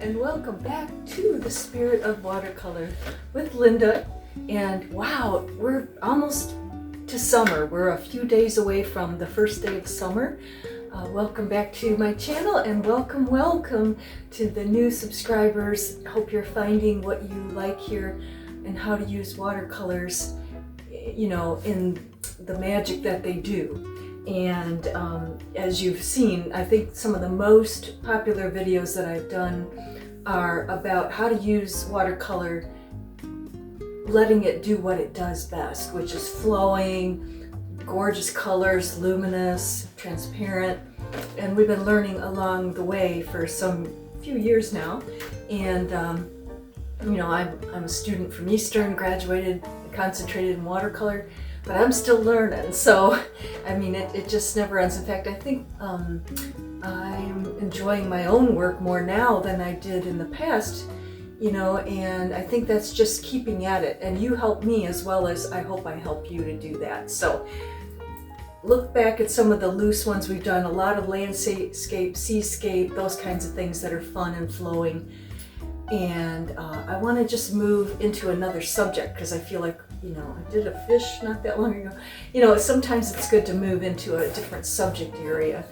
and welcome back to the Spirit of Watercolor with Linda. And wow, we're almost to summer. We're a few days away from the first day of summer. Welcome back to my channel, and welcome to the new subscribers. Hope you're finding what you like here and how to use watercolors, you know, in the magic that they do. And as you've seen, I think some of the most popular videos that I've done are about how to use watercolor, letting it do what it does best, which is flowing, gorgeous colors, luminous, transparent. And we've been learning along the way for some few years now. And you know, I'm a student from Eastern, graduated, concentrated in watercolor, but I'm still learning. So, I mean, it just never ends. In fact, I think I'm enjoying my own work more now than I did in the past, you know, and I think that's just keeping at it. And you help me as well as I hope I help you to do that. So look back at some of the loose ones we've done, a lot of landscape, seascape, those kinds of things that are fun and flowing. And I want to just move into another subject because I feel like, you know, I did a fish not that long ago. You know, sometimes it's good to move into a different subject area.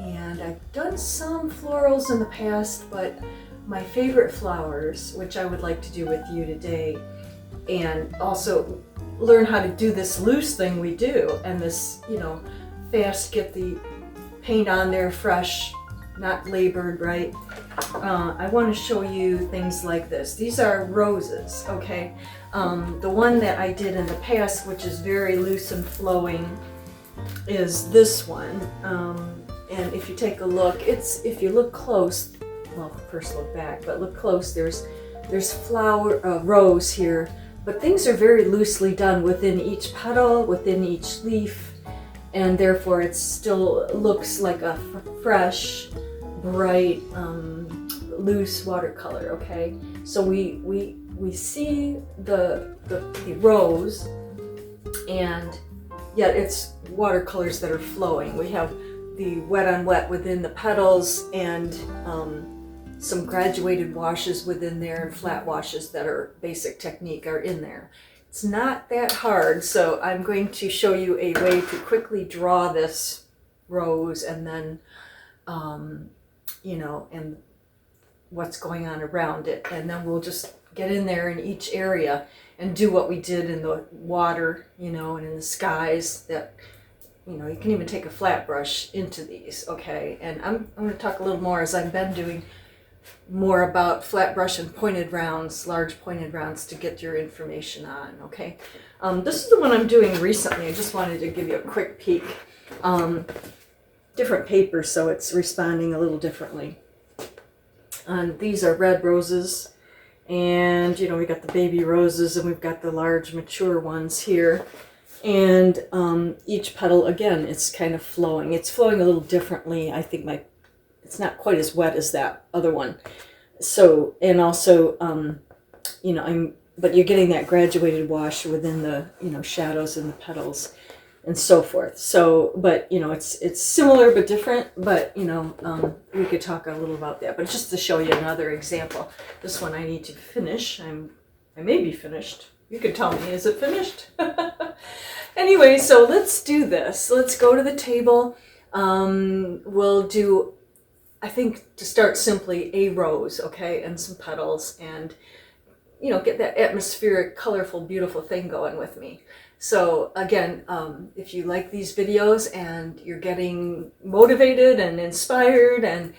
And I've done some florals in the past, but my favorite flowers, which I would like to do with you today, and also learn how to do this loose thing we do, and this, you know, fast, get the paint on there fresh, not labored, right? I want to show you things like this. These are roses, okay? The one that I did in the past, which is very loose and flowing, is this one. And if you take a look, if you look close, well, first look back, but look close, there's flower, rose here, but things are very loosely done within each petal, within each leaf, and therefore it still looks like a fresh, bright, loose watercolor, okay? So we see the rose, and yet it's watercolors that are flowing. We have the wet on wet within the petals, and some graduated washes within there, and flat washes that are basic technique are in there. It's not that hard, so I'm going to show you a way to quickly draw this rose, and then you know, and what's going on around it, and then we'll just get in there in each area and do what we did in the water, you know, and in the skies. That, you know, you can even take a flat brush into these, okay? And I'm going to talk a little more, as I've been doing more about flat brush and pointed rounds, large pointed rounds, to get your information on, okay? This is the one I'm doing recently. I just wanted to give you a quick peek. Different paper, so it's responding a little differently. And these are red roses, and you know, we got the baby roses, and we've got the large mature ones here. And each petal, again, it's kind of flowing. It's flowing a little differently. I think it's not quite as wet as that other one. So, and also, you know, but you're getting that graduated wash within the, you know, shadows in the petals and so forth. So, but you know, it's similar but different. But you know, we could talk a little about that. But just to show you another example, this one I need to finish. I may be finished. You could tell me, is it finished? Anyway, so let's do this. Let's go to the table. We'll do, I think, to start simply, a rose, okay, and some petals, and you know, get that atmospheric, colorful, beautiful thing going with me. So again, if you like these videos and you're getting motivated and inspired, and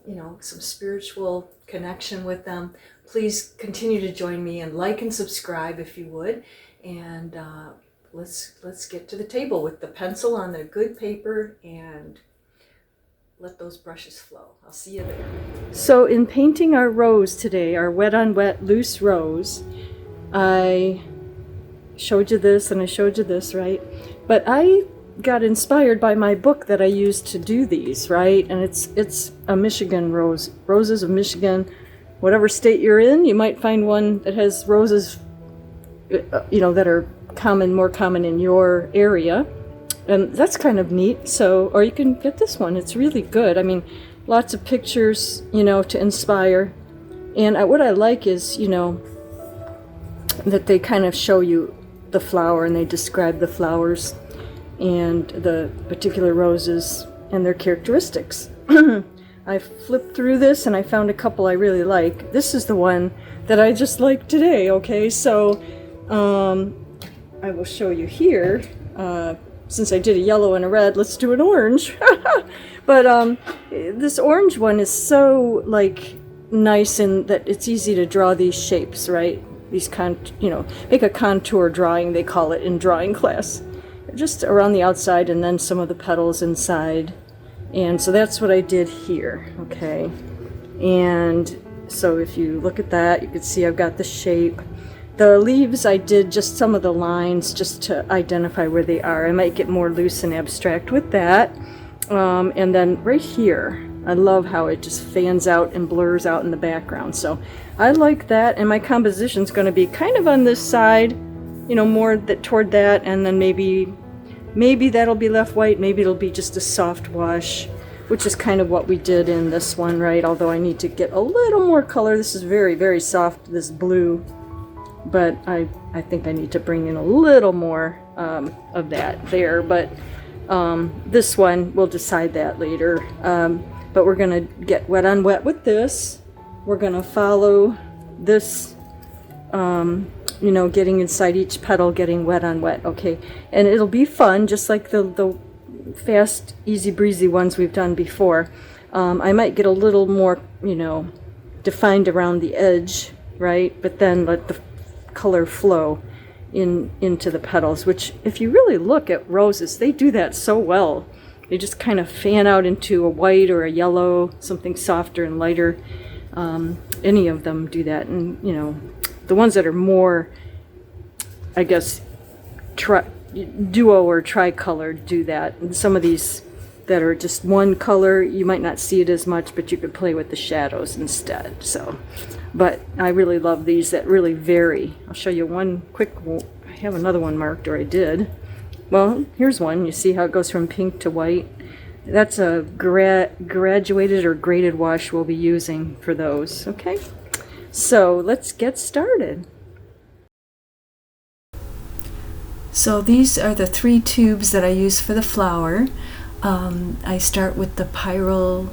you know, some spiritual connection with them, please continue to join me and like and subscribe if you would. And let's get to the table with the pencil on the good paper and let those brushes flow. I'll see you there. So in painting our rose today, our wet on wet loose rose, I showed you this and I showed you this, right? But I got inspired by my book that I used to do these, right? And it's a Michigan rose, Roses of Michigan. Whatever state you're in, you might find one that has roses, you know, that are more common in your area. And that's kind of neat. So, or you can get this one. It's really good. I mean, lots of pictures, you know, to inspire. And what I like is, you know, that they kind of show you the flower and they describe the flowers and the particular roses and their characteristics. I flipped through this and I found a couple I really like. This is the one that I just like today, okay? So I will show you here. Since I did a yellow and a red, let's do an orange. But this orange one is so like nice in that it's easy to draw these shapes, right? These make a contour drawing, they call it in drawing class. Just around the outside and then some of the petals inside. And so that's what I did here, okay? And so if you look at that, you can see I've got the shape. The leaves, I did just some of the lines just to identify where they are. I might get more loose and abstract with that. And then right here, I love how it just fans out and blurs out in the background. So I like that, and my composition's going to be kind of on this side, you know, more toward that, and then maybe that'll be left white, maybe it'll be just a soft wash, which is kind of what we did in this one, right? Although I need to get a little more color. This is very, very soft, this blue, but I think I need to bring in a little more of that there, but this one, we'll decide that later. But we're going to get wet on wet with this. We're going to follow this, you know, getting inside each petal, getting wet on wet, okay? And it'll be fun, just like the fast, easy breezy ones we've done before. I might get a little more, you know, defined around the edge, right? But then let the color flow into the petals, which if you really look at roses, they do that so well. They just kind of fan out into a white or a yellow, something softer and lighter. Any of them do that. And, you know, the ones that are more, I guess, duo or tricolored do that. And some of these that are just one color, you might not see it as much, but you could play with the shadows instead. So, but I really love these that really vary. I'll show you one quick, I have another one marked, or I did. Well, here's one. You see how it goes from pink to white? That's a graduated or graded wash we'll be using for those, okay? So let's get started. So these are the 3 tubes that I use for the flower. I start with the Pyrrole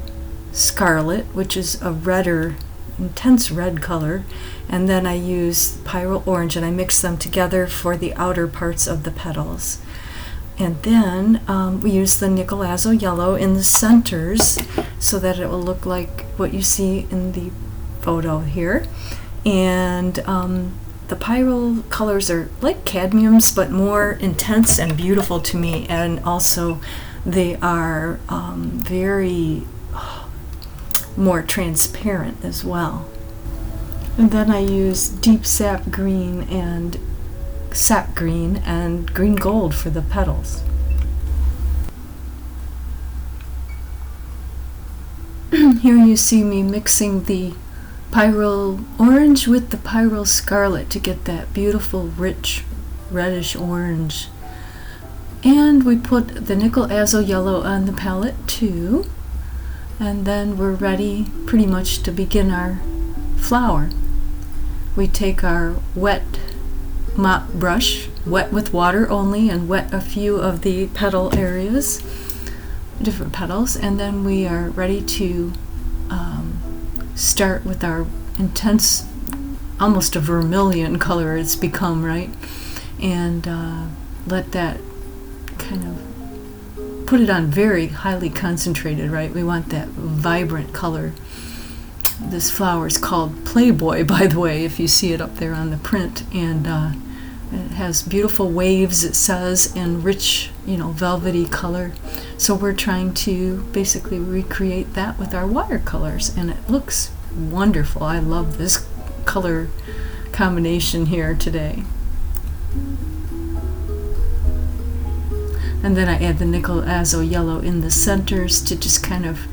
Scarlet, which is a redder, intense red color, and then I use Pyrrole Orange, and I mix them together for the outer parts of the petals. And then we use the Nickel Azo Yellow in the centers so that it will look like what you see in the photo here. And the Pyrrole colors are like cadmiums, but more intense and beautiful to me. And also they are very more transparent as well. And then I use Deep Sap Green and Sap Green and Green Gold for the petals. Here you see me mixing the Pyrrole Orange with the Pyrrole Scarlet to get that beautiful rich reddish orange. And we put the Nickel Azo Yellow on the palette too. And then we're ready pretty much to begin our flower. We take our wet mop brush, wet with water only, and wet a few of the petal areas, different petals, and then we are ready to start with our intense, almost a vermilion color it's become, right? And let that kind of put it on very highly concentrated, right? We want that vibrant color. This flower is called Playboy, by the way, if you see it up there on the print, and it has beautiful waves, it says, and rich, you know, velvety color. So we're trying to basically recreate that with our watercolors, and it looks wonderful. I love this color combination here today. And then I add the Nickel Azo Yellow in the centers to just kind of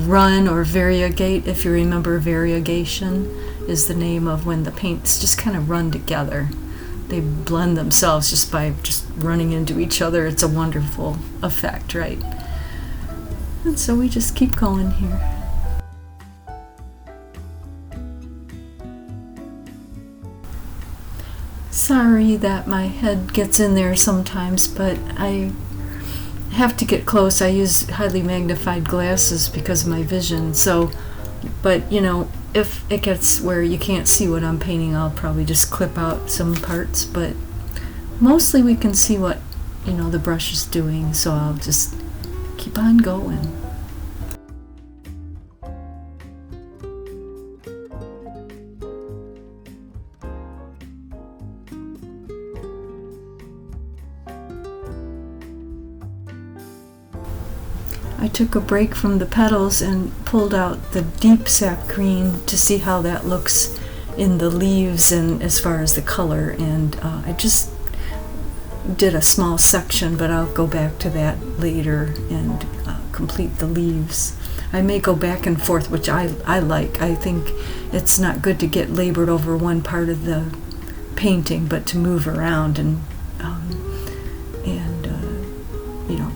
run or variegate. If you remember, variegation is the name of when the paints just kind of run together. They blend themselves just by just running into each other. It's a wonderful effect, right? And so we just keep going here. Sorry that my head gets in there sometimes, but I have to get close. I use highly magnified glasses because of my vision. So, but you know, if it gets where you can't see what I'm painting, I'll probably just clip out some parts. But mostly we can see what, you know, the brush is doing. So I'll just keep on going. I took a break from the petals and pulled out the deep sap green to see how that looks in the leaves and as far as the color, and I just did a small section, but I'll go back to that later and complete the leaves. I may go back and forth, which I like. I think it's not good to get labored over one part of the painting, but to move around and you know,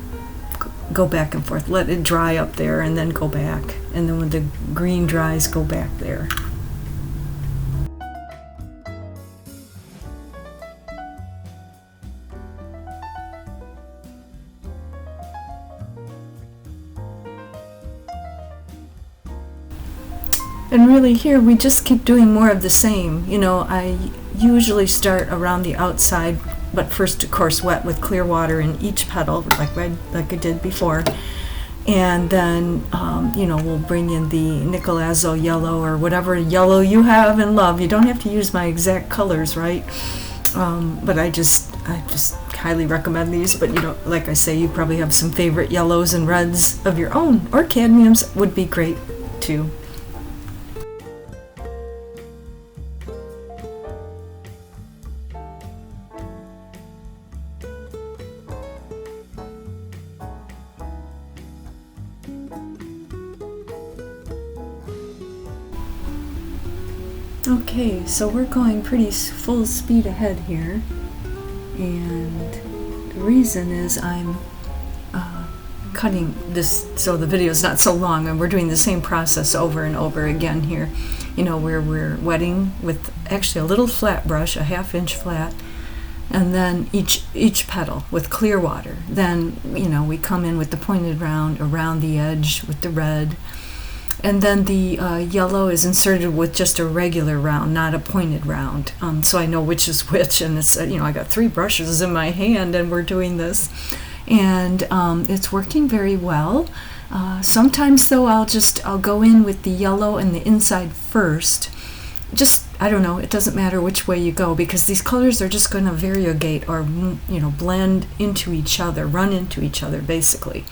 go back and forth, let it dry up there and then go back, and then when the green dries, go back there. And really here we just keep doing more of the same. You know, I usually start around the outside, but first of course wet with clear water in each petal, like I did before. And then, you know, we'll bring in the Nicolazo yellow or whatever yellow you have and love. You don't have to use my exact colors, right? But I just highly recommend these. But, you know, like I say, you probably have some favorite yellows and reds of your own, or cadmiums would be great too. Okay, so we're going pretty full speed ahead here, and the reason is I'm cutting this so the video is not so long, and we're doing the same process over and over again here. You know, where we're wetting with actually a little flat brush, a 1/2 inch flat, and then each petal with clear water. Then, you know, we come in with the pointed round around the edge with the red. And then the yellow is inserted with just a regular round, not a pointed round. So I know which is which, and it's, you know, I got 3 brushes in my hand and we're doing this. And it's working very well. Sometimes though I'll go in with the yellow and the inside first. Just, I don't know, it doesn't matter which way you go, because these colors are just going to variegate or, you know, blend into each other, run into each other basically.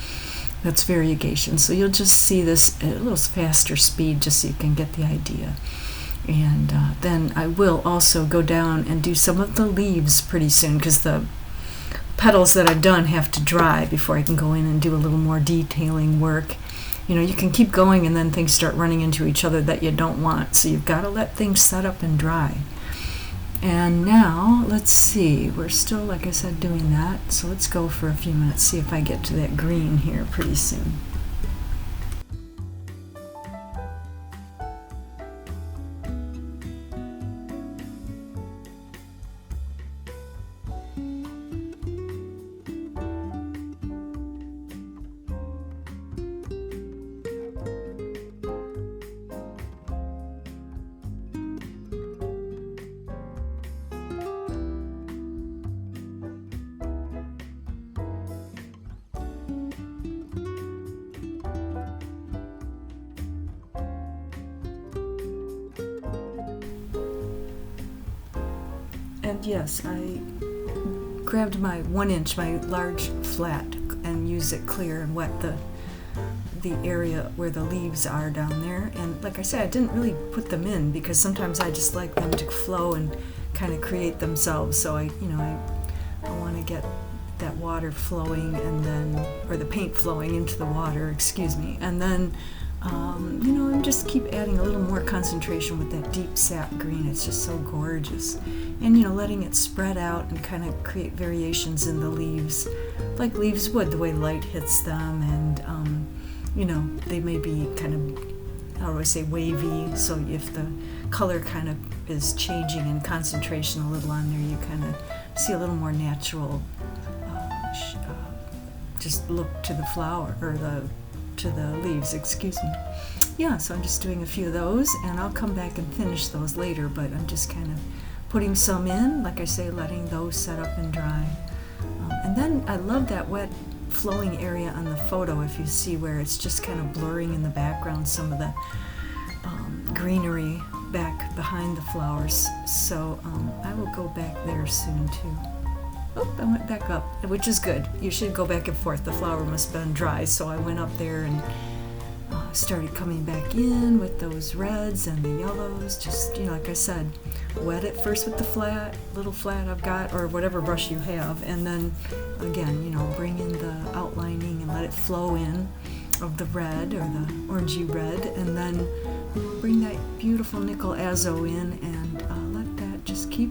That's variegation. So you'll just see this at a little faster speed just so you can get the idea. And then I will also go down and do some of the leaves pretty soon, because the petals that I've done have to dry before I can go in and do a little more detailing work. You know, you can keep going and then things start running into each other that you don't want. So you've got to let things set up and dry. And now, let's see, we're still, like I said, doing that. So let's go for a few minutes, see if I get to that green here pretty soon. And yes, I grabbed my 1 inch, my large flat, and used it clear and wet the area where the leaves are down there. And like I said, I didn't really put them in because sometimes I just like them to flow and kind of create themselves. So I want to get that water flowing, and then, or the paint flowing into the water, excuse me, and then and just keep adding a little more concentration with that deep sap green. It's just so gorgeous. And, letting it spread out and kind of create variations in the leaves, like leaves would, the way light hits them, and, they may be kind of how do I say, wavy. So if the color kind of is changing in concentration a little on there, you kind of see a little more natural just look to the flower, or to the leaves, excuse me. Yeah, so I'm just doing a few of those, and I'll come back and finish those later, but I'm just kind of putting some in, like I say, letting those set up and dry. And then I love that wet flowing area on the photo, if you see where it's just kind of blurring in the background some of the greenery back behind the flowers. So I will go back there soon too. Oh, I went back up, which is good. You should go back and forth. The flower must have been dry, so I went up there and started coming back in with those reds and the yellows. Just, like I said, wet it first with the little flat I've got, or whatever brush you have, and then again, bring in the outlining and let it flow in of the red, or the orangey red, and then bring that beautiful nickel azo in, and let that just keep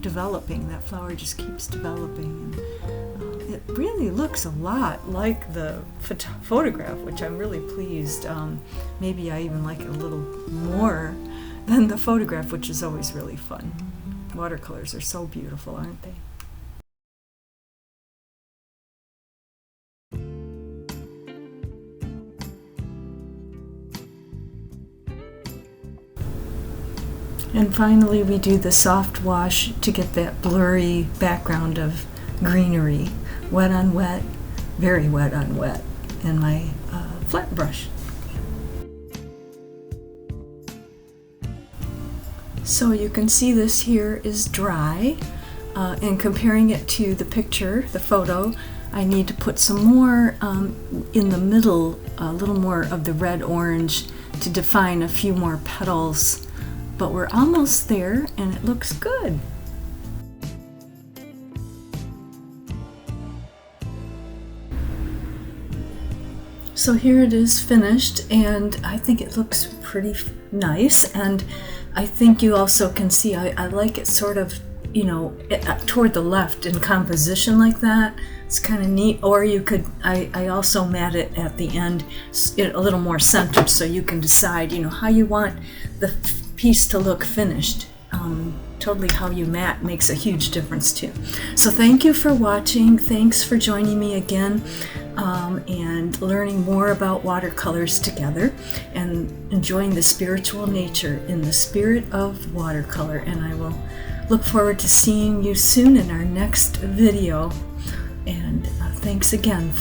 developing. That flower just keeps developing, and it really looks a lot like the photograph, which I'm really pleased. Maybe I even like it a little more than the photograph, which is always really fun. Watercolors are so beautiful, aren't they? And finally, we do the soft wash to get that blurry background of greenery. Wet on wet, very wet on wet, in my flat brush. So you can see this here is dry, and comparing it to the picture, the photo, I need to put some more in the middle, a little more of the red-orange to define a few more petals. But we're almost there, and it looks good. So here it is finished, and I think it looks pretty nice. And I think you also can see I like it sort of, toward the left in composition like that. It's kind of neat. Or you could, I also mat it at the end a little more centered, so you can decide, how you want the piece to look finished. Totally how you mat makes a huge difference too. So thank you for watching. Thanks for joining me again, and learning more about watercolors together, and enjoying the spiritual nature in the spirit of watercolor. And I will look forward to seeing you soon in our next video. And thanks again.